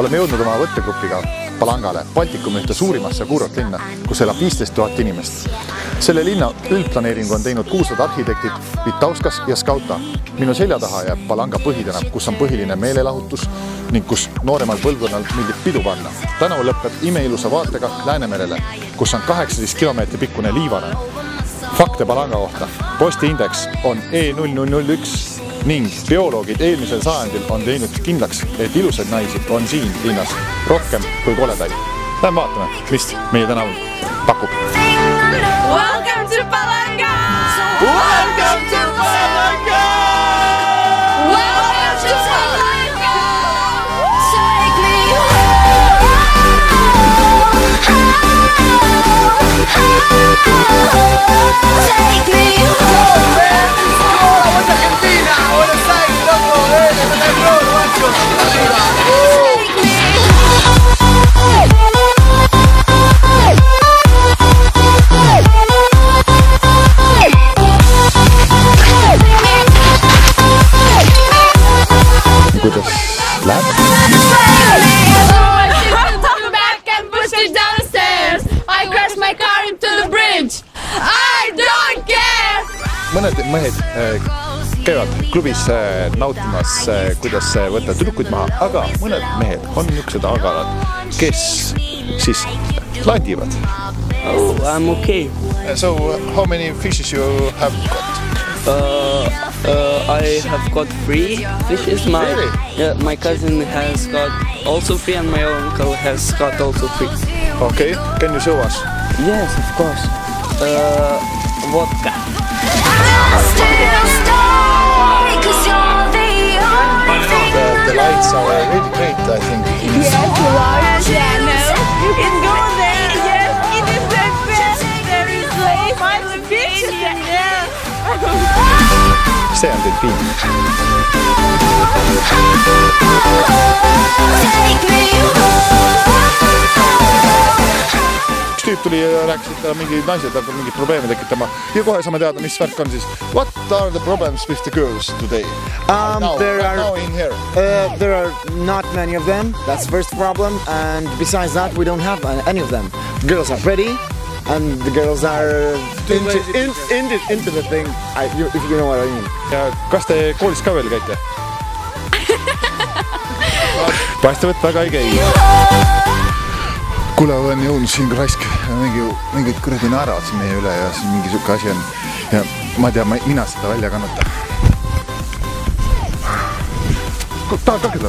Oleme jõudnud oma võttegrupiga Palangale, Baltikumi ühte suurimasse kuurortlinna, kus elab 15 000 inimest. Selle linna üldplaneeringu on teinud kuulsad arhitektid Vitauskas ja Skauta. Minu selja taha jääb Palanga põhitänav, kus on põhiline meelelahutus ning kus nooremal põlvkonnal meeldib pidu panna. Tänav lõpeb imeilusa vaatega Läänemerele, kus on 18 kilomeetri pikkune liivarann. Fakte Palanga kohta. Postiindeks on E0001 ning bioloogid eelmisel sajandil on teinud kindlaks, et ilusaid naisi on siin linnas rohkem kui koledaid. Lähme vaatame, mis meie tänav pakub. Welcome to Palanga! Welcome to Palanga! Welcome to Palanga! Take me home! Take me home! Kuidas läheb? Mõned mehed käivad klubis nautimas, kuidas võtta tüdrukuid maha, aga mõned mehed on niisugused agarad, kes siis laadivad. Oh, I'm okay. So, how many fishes you have got? I have got 3 fishes. My cousin has got also 3 and my uncle has got also 3. Okay, can you show us? Yes, of course. Vodka. The lights are really great, I think. Yes, large piano. It's golden. Yes, it is the best. There is like my picture. Yeah. See on delfiin. Üks tüüp tuli ja rääkis, et mingi naised hakkavad mingid probleeme tekitama ja kohe saame teada, mis värk on siis. What are the problems with the girls today? There are not many of them. That's the first problem. And besides that, we don't have any of them. Girls are pretty. And the girls are into the thing, if you know what I mean. Ja kas te koolis ka veel käite? Paistab, et väga ei käi. Kuule, olen jõudnud siin raisk, mingid kuradi naeravad siin meie üle ja siin mingi siuke asi on. Ja ma ei tea, mina seda välja kannata. Tahad kakkeda?